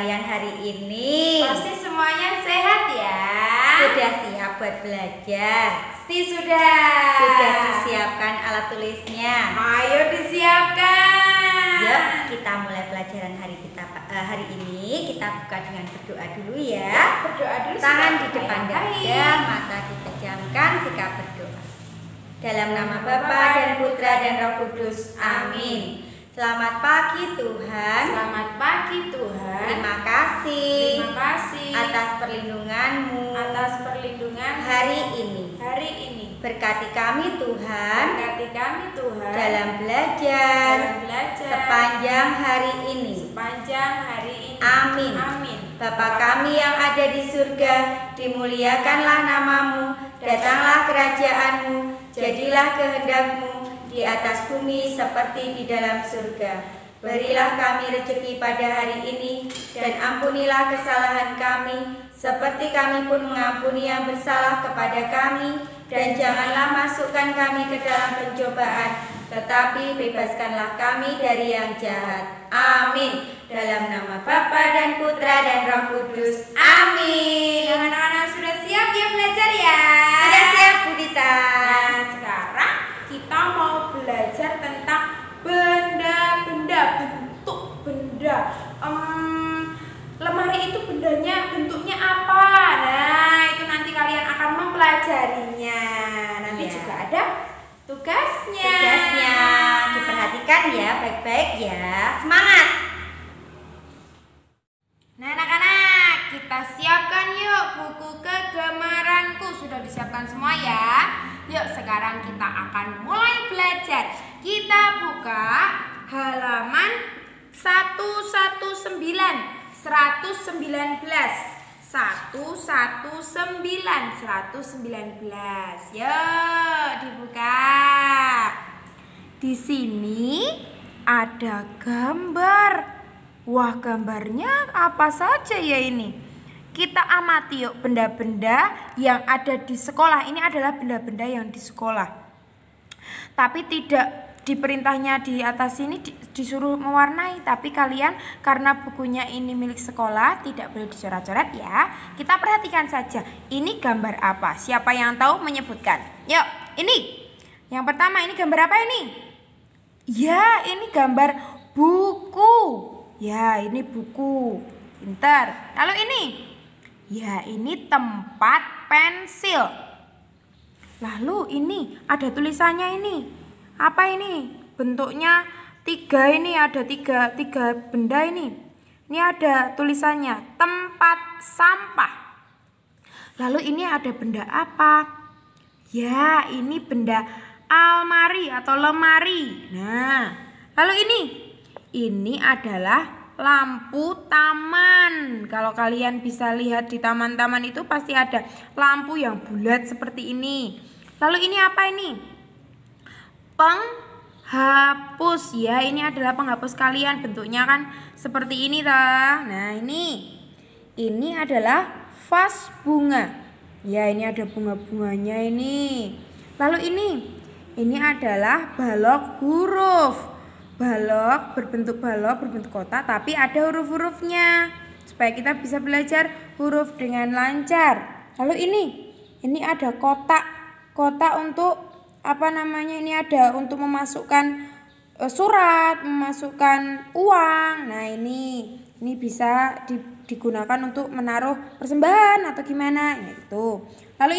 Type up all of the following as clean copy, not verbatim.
kalian hari ini? Pasti semuanya sehat ya? Sudah siap buat belajar? Pasti sudah. Sudah disiapkan alat tulisnya? Ayo disiapkan. Yuk kita mulai pelajaran hari ini. Kita buka dengan berdoa dulu ya. Berdoa dulu. Tangan di depan dada, mata dipejamkan, sikap berdoa. Dalam nama Bapa dan Putra dan Roh Kudus. Amin. Selamat pagi Tuhan. Selamat pagi Tuhan. Terima kasih. Terima kasih atas perlindungan-Mu. Atas perlindungan hari ini. Hari ini. Berkati kami Tuhan. Berkati kami Tuhan. Dalam belajar. Sepanjang hari ini. Sepanjang hari ini. Amin. Amin. Bapa kami yang ada di surga, dimuliakanlah nama-Mu. Datanglah kerajaan-Mu. Jadilah kehendak-Mu di atas bumi seperti di dalam surga. Berilah kami rezeki pada hari ini, dan ampunilah kesalahan kami, seperti kami pun mengampuni yang bersalah kepada kami. Dan janganlah masukkan kami ke dalam pencobaan, tetapi bebaskanlah kami dari yang jahat. Amin. Dalam nama Bapa dan Putra dan Roh Kudus. Amin. Anak-anak sudah siap ya belajar ya? Sudah siap Bu Dita. Nah, sekarang kita mau belajar tentang benda-benda, bentuk benda. Lemari itu bentuknya apa? Nah, itu nanti kalian akan mempelajarinya. Nanti juga ada tugasnya. Tugasnya diperhatikan ya, baik-baik ya. Semangat. Nah, anak-anak, kita siapkan yuk buku kegemaranku. Sudah disiapkan semua ya? Yuk, sekarang kita akan mulai belajar. Kita buka halaman 119. 119. Yuk, dibuka. Di sini ada gambar. Wah, gambarnya apa saja ya ini? Kita amati yuk benda-benda yang ada di sekolah. Ini adalah benda-benda yang di sekolah. Tapi tidak diperintahnya di atas ini disuruh mewarnai. Tapi kalian karena bukunya ini milik sekolah, tidak boleh dicoret-coret ya. Kita perhatikan saja. Ini gambar apa? Siapa yang tahu menyebutkan? Yuk, ini. Yang pertama, ini gambar apa ini? Ya, ini gambar buku. Ya, ini buku. Pintar. Lalu ini? Ya, ini tempat pensil. Lalu ini ada tulisannya ini. Apa ini? Bentuknya tiga ini, ada tiga benda ini. Ini ada tulisannya tempat sampah. Lalu ini ada benda apa? Ya, ini benda almari atau lemari. Nah, lalu ini adalah lampu taman. Kalau kalian bisa lihat di taman-taman itu pasti ada lampu yang bulat seperti ini. Lalu ini apa ini? Penghapus ya, ini adalah penghapus kalian. Bentuknya kan seperti ini tah. Nah, ini adalah vas bunga. Ya, ini ada bunga-bunganya ini. Lalu ini adalah balok huruf. Balok berbentuk kotak tapi ada huruf-hurufnya supaya kita bisa belajar huruf dengan lancar. Lalu ini ada kotak untuk apa namanya, ini ada untuk memasukkan surat, memasukkan uang. Nah, ini bisa digunakan untuk menaruh persembahan atau gimana ya itu. Lalu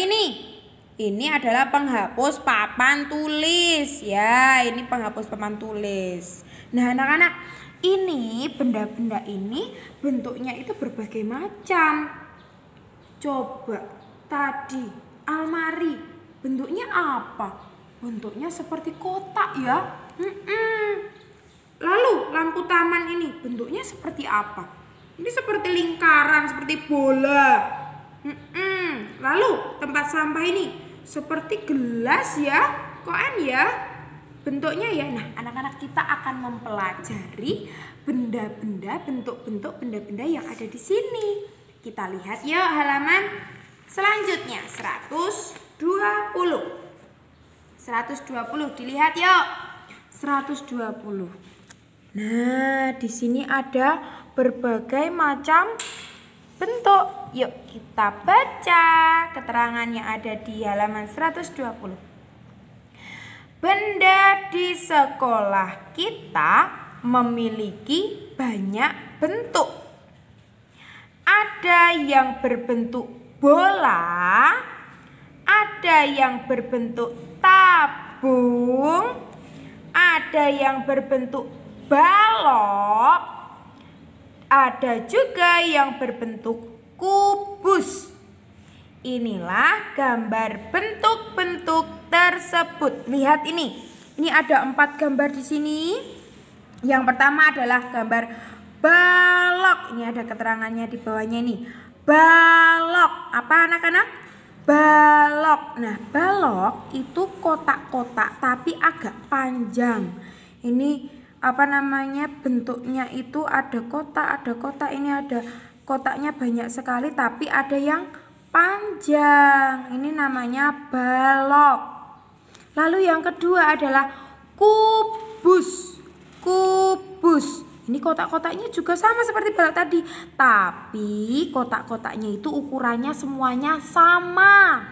ini adalah penghapus papan tulis ya, ini penghapus papan tulis. Nah, anak-anak, ini benda-benda ini bentuknya itu berbagai macam. Coba tadi almari bentuknya apa? Bentuknya seperti kotak ya. Lalu lampu taman ini bentuknya seperti apa? Ini seperti lingkaran, seperti bola. Lalu tempat sampah ini seperti gelas ya, koin ya bentuknya ya. Nah, anak-anak, kita akan mempelajari benda-benda, bentuk-bentuk benda-benda yang ada di sini. Kita lihat yuk halaman selanjutnya 120. 120 dilihat yuk. 120. Nah, di sini ada berbagai macam bentuk. Yuk kita baca keterangan yang ada di halaman 120. Benda di sekolah kita memiliki banyak bentuk. Ada yang berbentuk bola, ada yang berbentuk tabung, ada yang berbentuk balok, ada juga yang berbentuk kubus. Inilah gambar bentuk-bentuk tersebut. Lihat ini. Ini ada 4 gambar di sini. Yang pertama adalah gambar balok. Ini ada keterangannya di bawahnya ini. Balok. Apa anak-anak? Balok. Nah, balok itu kotak-kotak tapi agak panjang. Ini bentuknya itu ada kotak. Ini ada kotaknya banyak sekali tapi ada yang panjang. Ini namanya balok. Lalu yang kedua adalah kubus. Ini kotak-kotaknya juga sama seperti balok tadi, tapi kotak-kotaknya itu ukurannya semuanya sama.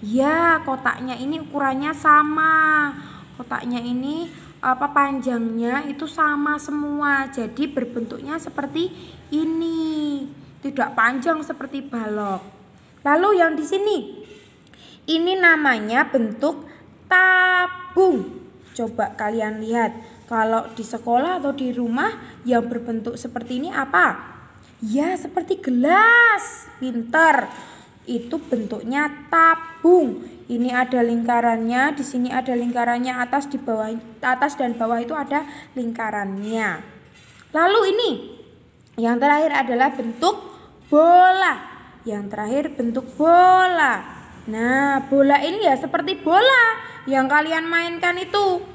Ya, kotaknya ini ukurannya sama. Kotaknya ini panjangnya itu sama semua. Jadi berbentuknya seperti ini. Tidak panjang seperti balok. Lalu yang di sini, ini namanya bentuk tabung. Coba kalian lihat, kalau di sekolah atau di rumah yang berbentuk seperti ini apa? Ya, seperti gelas. Pinter. Itu bentuknya tabung. Ini ada lingkarannya, di sini ada lingkarannya, atas dan bawah itu ada lingkarannya. Lalu ini, yang terakhir adalah bentuk bola. Yang terakhir bentuk bola. Nah, bola ini ya seperti bola yang kalian mainkan itu.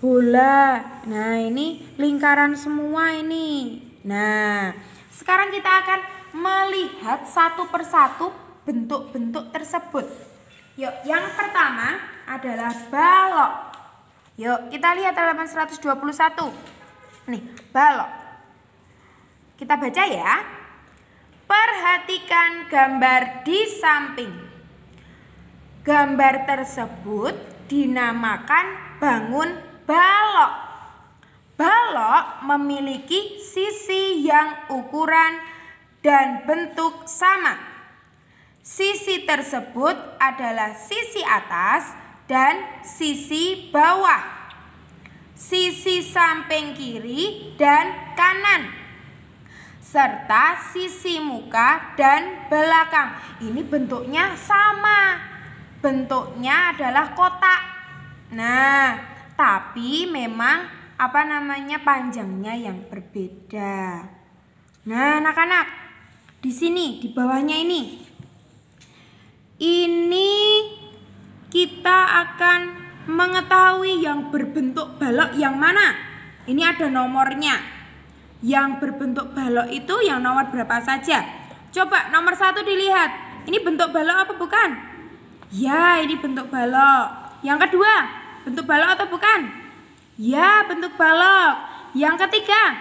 Bola. Nah, ini lingkaran semua ini. Nah, sekarang kita akan melihat satu persatu bentuk-bentuk tersebut. Yuk, yang pertama adalah balok. Yuk, kita lihat halaman 121. Nih, balok. Kita baca ya. Perhatikan gambar di samping. Gambar tersebut dinamakan bangun balok. Balok memiliki sisi yang ukuran dan bentuk sama. Sisi tersebut adalah sisi atas dan sisi bawah, sisi samping kiri dan kanan, serta sisi muka dan belakang. Ini bentuknya sama. Bentuknya adalah kotak. Nah, tapi memang panjangnya yang berbeda. Nah, anak-anak, di sini di bawahnya ini kita akan mengetahui yang berbentuk balok yang mana. Ini ada nomornya. Yang berbentuk balok itu yang nomor berapa saja? Coba nomor 1 dilihat. Ini bentuk balok apa bukan? Ya, ini bentuk balok. Yang kedua, bentuk balok atau bukan? Ya, bentuk balok. Yang ketiga,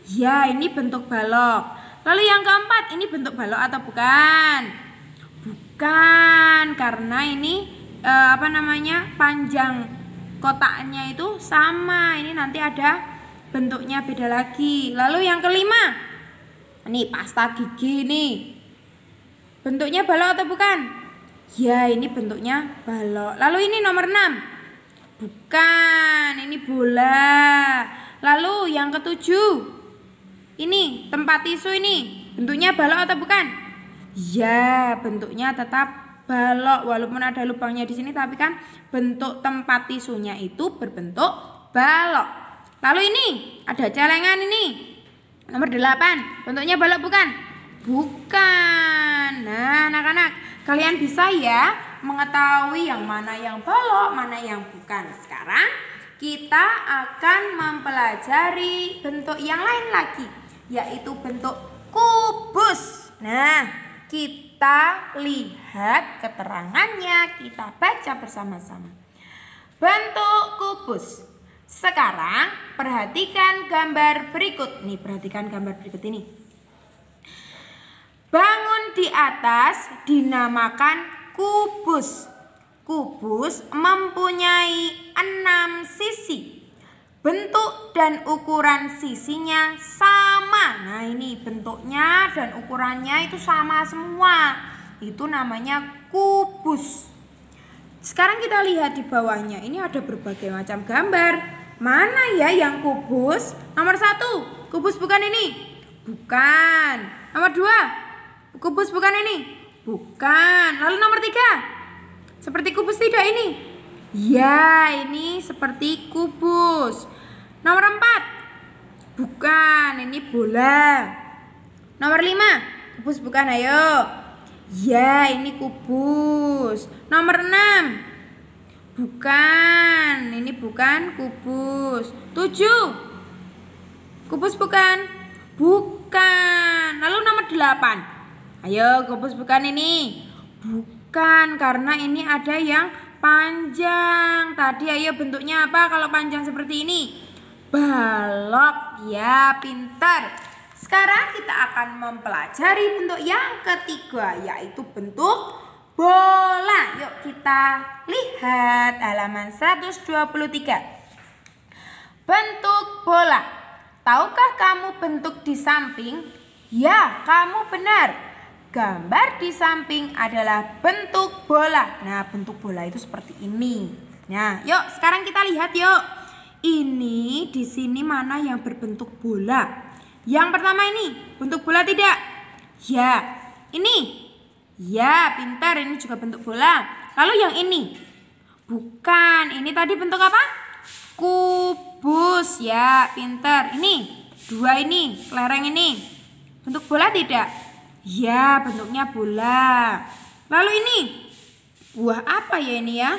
ya, ini bentuk balok. Lalu yang keempat, ini bentuk balok atau bukan? Bukan, karena ini panjang kotaknya itu sama. Ini nanti ada bentuknya beda lagi. Lalu yang kelima, ini pasta gigi nih. Bentuknya balok atau bukan? Ya, ini bentuknya balok. Lalu ini nomor 6. Bukan, ini bola. Lalu yang ketujuh, ini tempat tisu ini. Bentuknya balok atau bukan? Ya, bentuknya tetap balok walaupun ada lubangnya di sini, tapi kan bentuk tempat tisunya itu berbentuk balok. Lalu ini ada celengan ini. Nomor 8. Bentuknya balok bukan? Bukan. Nah, anak-anak, kalian bisa ya mengetahui yang mana yang balok, mana yang bukan. Sekarang kita akan mempelajari bentuk yang lain lagi, yaitu bentuk kubus. Nah, kita lihat keterangannya, kita baca bersama-sama. Bentuk kubus. Sekarang perhatikan gambar berikut. Nih, perhatikan gambar berikut ini. Bangun di atas dinamakan kubus. Kubus mempunyai 6 sisi. Bentuk dan ukuran sisinya sama. Nah, ini bentuknya dan ukurannya itu sama semua. Itu namanya kubus. Sekarang kita lihat di bawahnya. Ini ada berbagai macam gambar. Mana ya yang kubus? Nomor 1, kubus bukan ini? Bukan. Nomor 2, kubus bukan ini? Bukan. Lalu nomor 3, seperti kubus tidak ini? Ya, ini seperti kubus. Nomor 4, bukan, ini bola. Nomor 5, kubus bukan, ayo. Ya, ini kubus. Nomor 6, bukan, ini bukan kubus. 7, kubus bukan? Bukan. Lalu nomor 8, ayo, kubus bukan ini? Bukan, karena ini ada yang panjang. Tadi ayo bentuknya apa kalau panjang seperti ini? Balok. Ya, pintar. Sekarang kita akan mempelajari bentuk yang ketiga, yaitu bentuk bola. Yuk kita lihat halaman 123. Bentuk bola. Tahukah kamu bentuk di samping? Ya, kamu benar. Gambar di samping adalah bentuk bola. Nah, bentuk bola itu seperti ini. Nah, yuk sekarang kita lihat yuk. Ini di sini mana yang berbentuk bola? Yang pertama ini, bentuk bola tidak? Ya, ini. Ya, pintar, ini juga bentuk bola. Lalu yang ini? Bukan, ini tadi bentuk apa? Kubus. Ya, pintar. Ini, 2 ini, lereng ini. Bentuk bola tidak? Ya, bentuknya bola. Lalu ini, buah apa ya ini ya?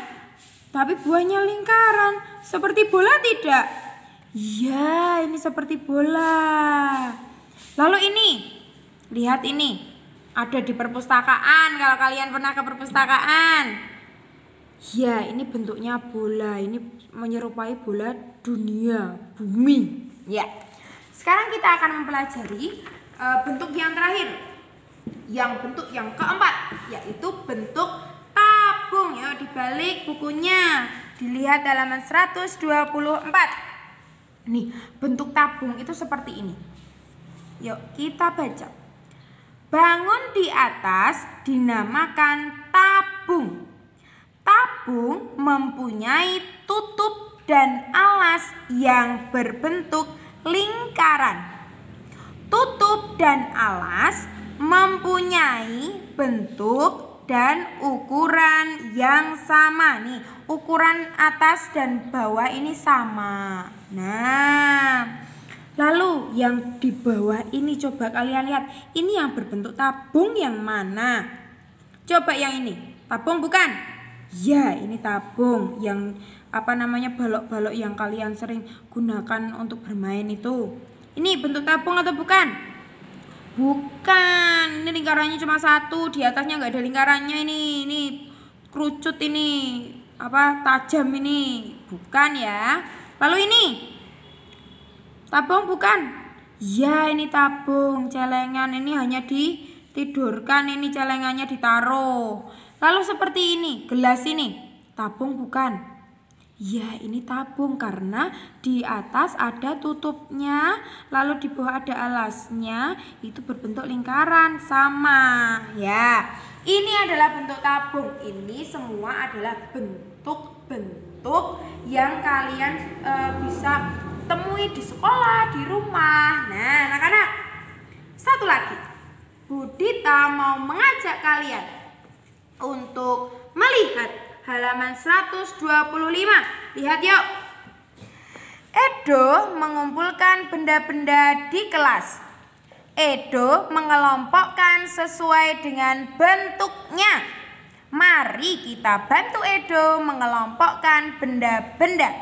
Tapi buahnya lingkaran, seperti bola tidak? Ya, ini seperti bola. Lalu ini, lihat ini. Ada di perpustakaan, kalau kalian pernah ke perpustakaan. Ya, ini bentuknya bola. Ini menyerupai bola dunia, bumi. Ya. Sekarang kita akan mempelajari bentuk yang terakhir. Yang bentuk yang keempat, yaitu bentuk tabung. Yuk dibalik bukunya. Dilihat halaman 124. Nih, bentuk tabung itu seperti ini. Yuk kita baca. Bangun di atas dinamakan tabung. Tabung mempunyai tutup dan alas yang berbentuk lingkaran. Tutup dan alas mempunyai bentuk dan ukuran yang sama. Nih, ukuran atas dan bawah ini sama. Nah, lalu yang di bawah ini coba kalian lihat. Ini yang berbentuk tabung yang mana? Coba yang ini. Tabung bukan? Ya, ini tabung yang apa namanya, balok-balok yang kalian sering gunakan untuk bermain itu. Ini bentuk tabung atau bukan? Bukan. Ini lingkarannya cuma 1, di atasnya nggak ada lingkarannya ini. Ini kerucut ini, apa, tajam ini. Bukan ya. Lalu ini tabung bukan? Ya, ini tabung, celengan. Ini hanya ditidurkan, ini celengannya ditaruh. Lalu seperti ini, gelas ini, tabung bukan? Ya, ini tabung karena di atas ada tutupnya, lalu di bawah ada alasnya, itu berbentuk lingkaran, sama. Ya, ini adalah bentuk tabung. Ini semua adalah bentuk-bentuk yang kalian bisa temui di sekolah, di rumah. Nah, anak-anak, satu lagi. Budita mau mengajak kalian untuk melihat halaman 125. Lihat yuk. Edo mengumpulkan benda-benda di kelas. Edo mengelompokkan sesuai dengan bentuknya. Mari kita bantu Edo mengelompokkan benda-benda.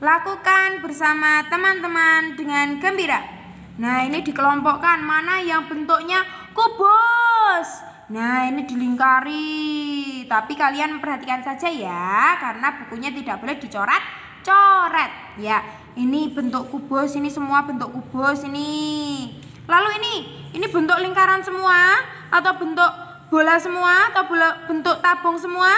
Lakukan bersama teman-teman dengan gembira. Nah, ini dikelompokkan. Mana yang bentuknya kubus? Nah, ini dilingkari. Tapi kalian perhatikan saja ya, karena bukunya tidak boleh dicoret coret ya. Ini bentuk kubus, ini semua bentuk kubus ini. Lalu ini bentuk lingkaran semua atau bentuk bola semua atau bentuk tabung semua?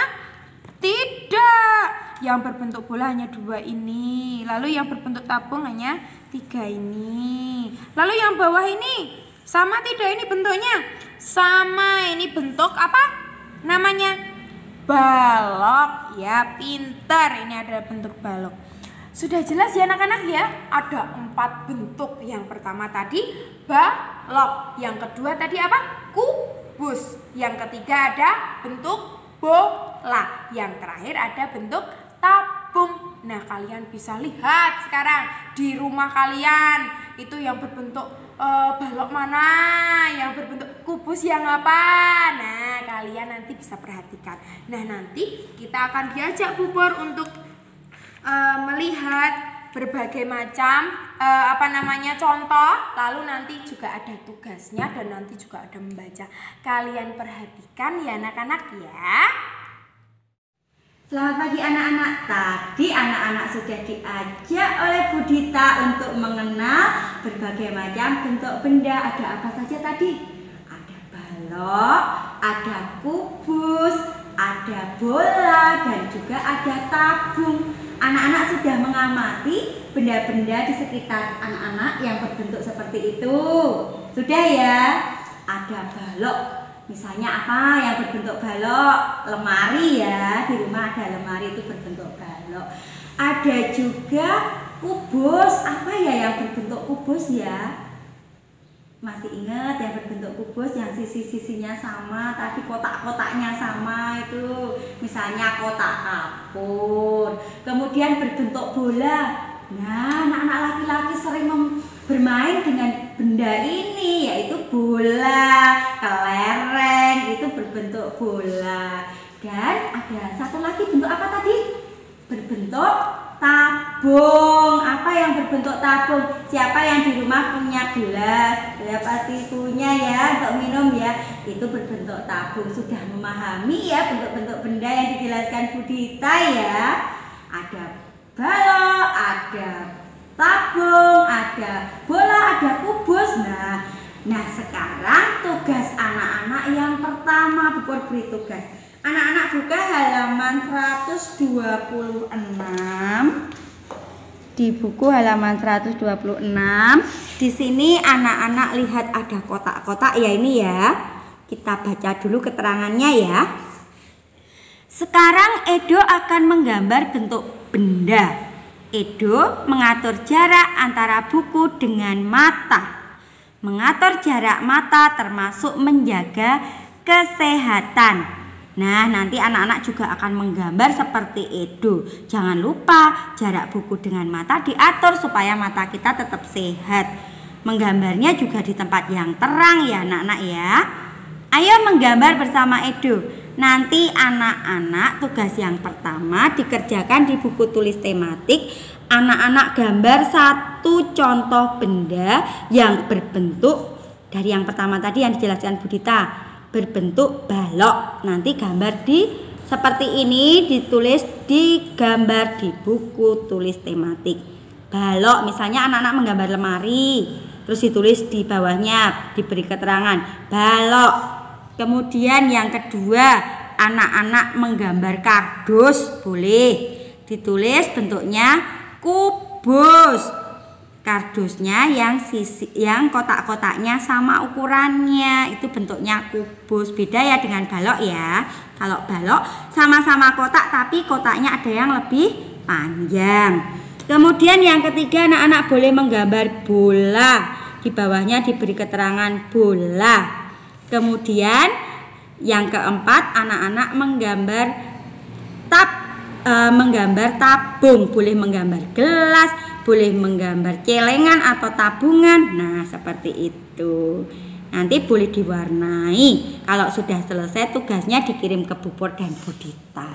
Tidak. Yang berbentuk bola hanya 2 ini. Lalu yang berbentuk tabung hanya 3 ini. Lalu yang bawah ini sama tidak ini bentuknya? Sama, ini bentuk apa namanya? Balok ya, pintar. Ini adalah bentuk balok. Sudah jelas ya anak-anak ya? Ada 4 bentuk. Yang pertama tadi balok. Yang kedua tadi apa? Kubus. Yang ketiga ada bentuk bola. Yang terakhir ada bentuk tabung. Nah, kalian bisa lihat sekarang di rumah kalian itu yang berbentuk balok mana, yang berbentuk kubus yang apa. Nah, kalian nanti bisa perhatikan. Nah, nanti kita akan diajak Bubur untuk melihat berbagai macam contoh, lalu nanti juga ada tugasnya dan nanti juga ada membaca. Kalian perhatikan ya anak-anak ya. Selamat pagi anak-anak. Tadi anak-anak sudah diajak oleh Bu Dita untuk mengenal berbagai macam bentuk benda. Ada apa saja tadi? Ada balok, ada kubus, ada bola, dan juga ada tabung. Anak-anak sudah mengamati benda-benda di sekitar anak-anak yang berbentuk seperti itu. Sudah ya? Ada balok. Misalnya apa yang berbentuk balok? Lemari ya. Di rumah ada lemari itu berbentuk balok. Ada juga kubus. Apa ya yang berbentuk kubus ya? Masih ingat yang berbentuk kubus yang sisi-sisinya sama, tadi kotak-kotaknya sama itu. Misalnya kotak kapur. Kemudian berbentuk bola. Nah, anak-anak laki-laki sering bermain dengan benda ini, yaitu bola, kelereng, itu berbentuk bola. Dan ada satu lagi bentuk apa tadi? Berbentuk tabung. Apa yang berbentuk tabung? Siapa yang di rumah punya gelas? Ya pasti punya ya, untuk minum ya. Itu berbentuk tabung. Sudah memahami ya bentuk-bentuk benda yang dijelaskan Bu Dita ya. Ada balok, ada tabung, ada bola, ada kubus. Nah sekarang tugas anak-anak yang pertama, Bubur beri tugas. Anak-anak buka halaman 126. Di buku halaman 126. Di sini anak-anak lihat ada kotak-kotak ya ini ya. Kita baca dulu keterangannya ya. Sekarang Edo akan menggambar bentuk benda. Edo mengatur jarak antara buku dengan mata. Mengatur jarak mata termasuk menjaga kesehatan. Nah, nanti anak-anak juga akan menggambar seperti Edo. Jangan lupa jarak buku dengan mata diatur supaya mata kita tetap sehat. Menggambarnya juga di tempat yang terang ya anak-anak ya. Ayo menggambar bersama Edo. Nanti anak-anak tugas yang pertama dikerjakan di buku tulis tematik. Anak-anak gambar satu contoh benda yang berbentuk dari yang pertama tadi yang dijelaskan Bu Dita, berbentuk balok. Nanti gambar di seperti ini, ditulis digambar di buku tulis tematik. Balok misalnya anak-anak menggambar lemari, terus ditulis di bawahnya diberi keterangan balok. Kemudian yang kedua, anak-anak menggambar kardus, boleh ditulis bentuknya kubus. Kardusnya yang kotak-kotaknya sama ukurannya, itu bentuknya kubus. Beda ya dengan balok ya. Kalau balok sama-sama kotak tapi kotaknya ada yang lebih panjang. Kemudian yang ketiga, anak-anak boleh menggambar bola. Di bawahnya diberi keterangan bola. Kemudian yang keempat, anak-anak menggambar tabung. Boleh menggambar gelas, boleh menggambar celengan atau tabungan. Nah, seperti itu. Nanti boleh diwarnai. Kalau sudah selesai tugasnya dikirim ke Bubur dan Bu Dita.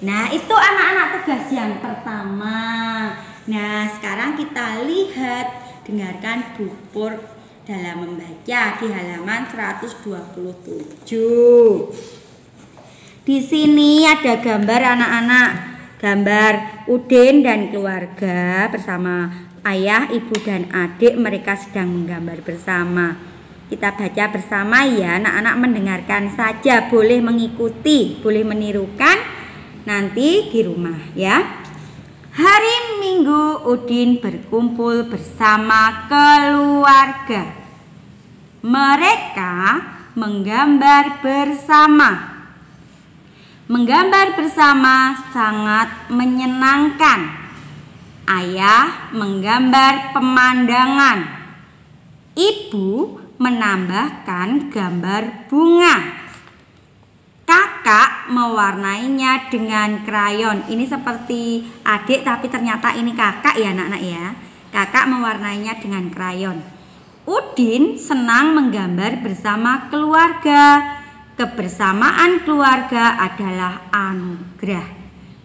Nah, itu anak-anak tugas yang pertama. Nah, sekarang kita lihat, dengarkan Bubur dalam membaca di halaman 127. Di sini ada gambar anak-anak. gambar Udin dan keluarga bersama ayah, ibu, dan adik. Mereka sedang menggambar bersama. Kita baca bersama ya, anak-anak mendengarkan saja, boleh mengikuti, boleh menirukan nanti di rumah ya. Hari Minggu Udin berkumpul bersama keluarga. Mereka menggambar bersama. Menggambar bersama sangat menyenangkan. Ayah menggambar pemandangan. Ibu menambahkan gambar bunga. Kakak mewarnainya dengan krayon. Ini seperti adik tapi ternyata ini kakak ya anak-anak ya. Kakak mewarnainya dengan krayon. Udin senang menggambar bersama keluarga. Kebersamaan keluarga adalah anugerah.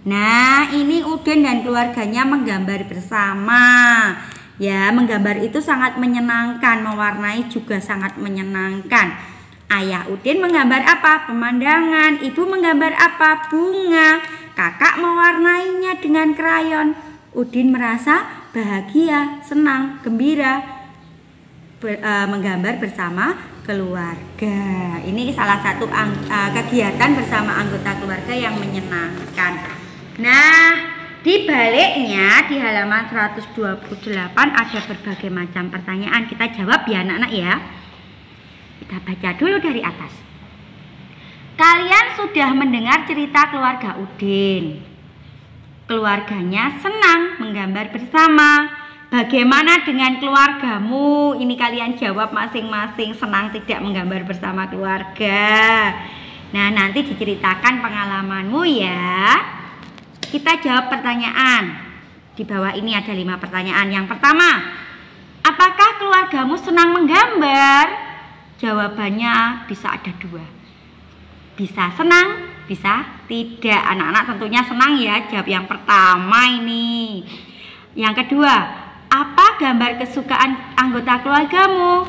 Nah, ini Udin dan keluarganya menggambar bersama. Ya, menggambar itu sangat menyenangkan, mewarnai juga sangat menyenangkan. Ayah Udin menggambar apa? Pemandangan. Ibu menggambar apa? Bunga. Kakak mewarnainya dengan krayon. Udin merasa bahagia, senang, gembira menggambar bersama keluarga. Ini salah satu kegiatan bersama anggota keluarga yang menyenangkan. Nah, di baliknya di halaman 128 ada berbagai macam pertanyaan. Kita jawab ya anak-anak ya. Kita baca dulu dari atas. Kalian sudah mendengar cerita keluarga Udin. Keluarganya senang menggambar bersama. Bagaimana dengan keluargamu? Ini kalian jawab masing-masing, senang tidak menggambar bersama keluarga. Nah, nanti diceritakan pengalamanmu ya. Kita jawab pertanyaan. Di bawah ini ada 5 pertanyaan. Yang pertama, apakah keluargamu senang menggambar? Jawabannya bisa ada 2. Bisa senang, bisa tidak. Anak-anak tentunya senang ya, jawab yang pertama ini. Yang kedua, apa gambar kesukaan anggota keluargamu?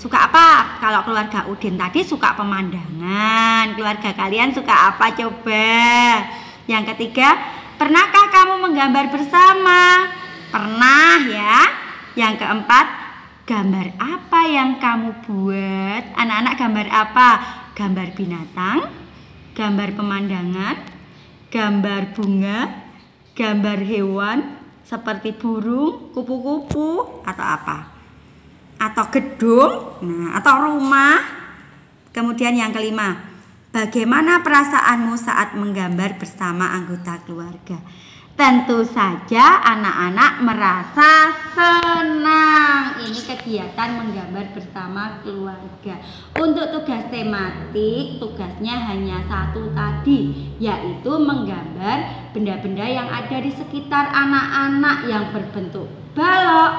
Suka apa? Kalau keluarga Udin tadi suka pemandangan. Keluarga kalian suka apa coba? Yang ketiga, pernahkah kamu menggambar bersama? Pernah ya. Yang keempat, gambar apa yang kamu buat? Anak-anak gambar apa? Gambar binatang, gambar pemandangan, gambar bunga, gambar hewan seperti burung, kupu-kupu, atau apa? Atau gedung, atau rumah. Kemudian yang kelima, bagaimana perasaanmu saat menggambar bersama anggota keluarga? Tentu saja anak-anak merasa senang. Ini kegiatan menggambar bersama keluarga. Untuk tugas tematik, tugasnya hanya 1 tadi, yaitu menggambar benda-benda yang ada di sekitar anak-anak yang berbentuk balok,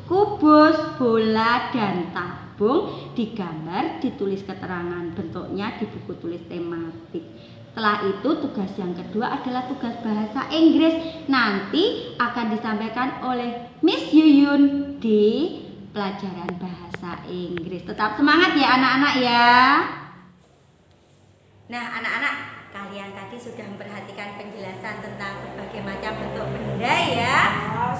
kubus, bola, dan tabung. Digambar, ditulis keterangan bentuknya di buku tulis tematik. Setelah itu tugas yang kedua adalah tugas bahasa Inggris. Nanti akan disampaikan oleh Miss Yuyun di pelajaran bahasa Inggris. Tetap semangat ya anak-anak ya. Nah anak-anak, kalian tadi sudah memperhatikan penjelasan tentang berbagai macam bentuk benda ya.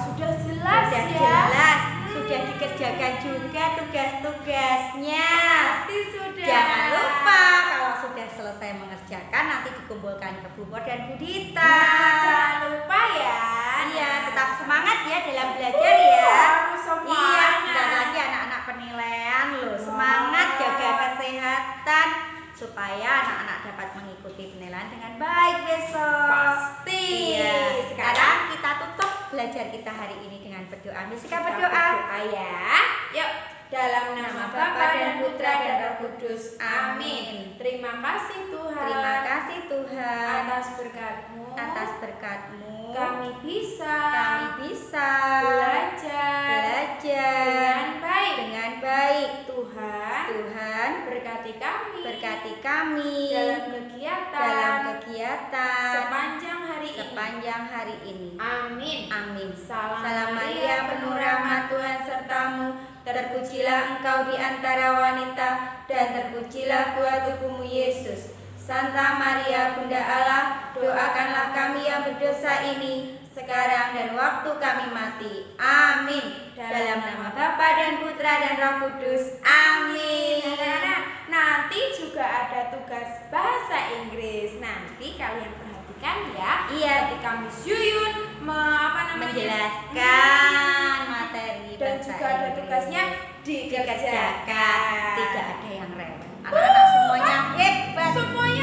Sudah jelas sudah ya. Jelas. Sudah dikerjakan juga tugas-tugasnya. Pasti sudah. Jangan lupa kalau sudah selesai mengerjakan nanti dikumpulkan ke Bu Mor dan Bu Dita. Nah, jangan lupa ya. Iya, tetap semangat ya dalam belajar ya. Harus semangat. Iya, dan lagi anak-anak penilaian loh. Semangat jaga kesehatan supaya anak-anak dapat mengikuti penilaian dengan baik besok. Pasti. Iya. Sekarang kita tutup belajar kita hari ini dengan berdoa. Misika berdoa ya. Yuk, dalam nama Bapa dan Putra dan Roh Kudus. Amin. Terima kasih Tuhan. Terima kasih Tuhan atas berkat-Mu. atas berkat-Mu. Kami bisa belajar dengan baik. Tuhan berkati kami dalam kegiatan sepanjang hari ini. Amin. Salam Maria, penuh rahmat, Tuhan sertamu. Terpujilah engkau di antara wanita, dan terpujilah buah tubuhmu Yesus. Santa Maria Bunda Allah, doakanlah kami yang dosa ini, sekarang dan waktu kami mati. Amin. Dalam nama Bapa dan Putra dan Roh Kudus. Amin. Anak-anak, nanti juga ada tugas bahasa Inggris. Nanti kalian perhatikan ya. Iya. Ketika Miss Yuyun menjelaskan materi dan bahasa juga ada Inggris. tugasnya dikerjakan. Tidak ada yang rewel. Anak-anak semuanya hebat. Semuanya